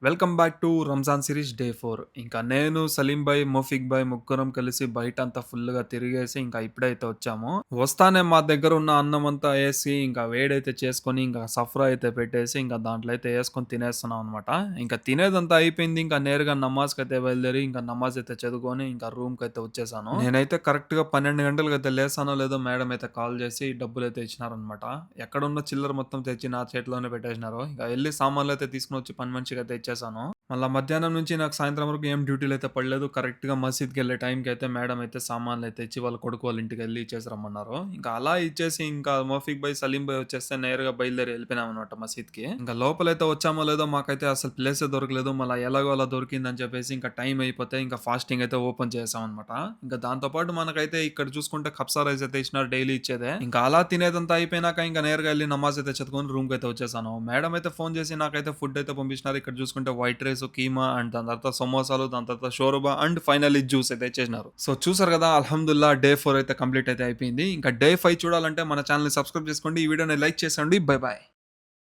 Welcome back to Ramzan series day 4. ఇంకా నేను, సలీం భాయ్, మోఫిక్ భాయ్ ముగ్గురం కలిసి బయటంతా ఫుల్‌గా తిరిగేసి ఇంకా ఇప్పుడైతే వచ్చాము. వస్తానే మా దగ్గర ఉన్న అన్నమంతా ఏసి ఇంకా వేడైతే చేసుకొని ఇంకా సఫ్రా అయితే పెట్టేసి ఇంకా దాంట్లో అయితే ఏసుకొని తినేస్తున్నాం అనమాట. ఇంకా తినేదంతా అయిపోయింది. ఇంకా నేరుగా నమాజ్‌కైతే బయలుదేరి ఇంకా నమాజ్ అయితే చదువుకొని ఇంకా రూమ్‌కైతే వచ్చేసాను. నేనైతే కరెక్ట్‌గా 12 గంటలకైతే లేసానో లేదో మేడం అయితే కాల్ చేసి డబ్బులైతే ఇచ్చినారనమాట. ఎక్కడున్న చిల్లర మొత్తం తెచ్చి నా చేతిలోనే పెట్టేసినారు. ఇక ఎళ్లి సామాన్లయితే తీసుకొనొచ్చి పని మనిషికైతే ఇచ్చేసాను. మళ్ళా మధ్యాహ్నం నుంచి నాకు సాయంత్రం వరకు ఏం డ్యూటీలయితే పడలేదు. కరెక్ట్‌గా మసీద్‌కెళ్ళే టైంకయితే మేడం అయితే సామాన్లయితే ఇచ్చి వాళ్ళ కొడుకు వాళ్ళ ఇంటికెళ్ళి ఇచ్చేసి రమ్మన్నారు. ఇంకా అలా ఇచ్చేసి ఇంకా మోఫిక్ భాయ్, సలీం భాయ్ వచ్చేస్తే నేరుగా బయలుదేరి ఎళ్ళిపోయినామనమాట మసీద్‌కి. ఇంకా లోపలైతే వచ్చామో లేదో మాకైతే అసలు ప్లేసే దొరకలేదు. మళ్ళా ఎలాగో అలా దొరికిందని చెప్పేసి ఇంకా టైం అయిపోతే ఇంకా ఫాస్టింగ్ అయితే ఓపెన్ చేసామనమాట. ఇంకా దాంతో పాటు మనకైతే ఇక్కడ చూసుకుంటే కబ్సా రైస్ అయితే ఇచ్చినారు డైలీ ఇచ్చేదే. ఇంకా అలా తినేదంతా అయిపోయినాక ఇంకా నేరుగా ఎళ్లి నమాజ్ అయితే చదువుకొని రూమ్‌కైతే వచ్చేసాను. మేడం అయితే ఫోన్ చేసి నాకైతే ఫుడ్ అయితే పంపించినారు. ఇక్కడ చూసుకుంటే వైట్ రైస్, కీమా అండ్ దాని తర్వాత సమోసాలు, దాని తర్వాత షోర్బా అండ్ ఫైనల్లీ జ్యూస్ అయితే ఇచ్చేసినారు. సో చూసారు కదా, అల్హమ్దుల్లా డే 4 అయితే కంప్లీట్ అయితే అయిపోయింది. ఇంకా డే 5 చూడాలంటే మన ఛానెల్‌ని సబ్స్క్రైబ్ చేసుకోండి. ఈ వీడియోని లైక్ చేసేయండి. By by.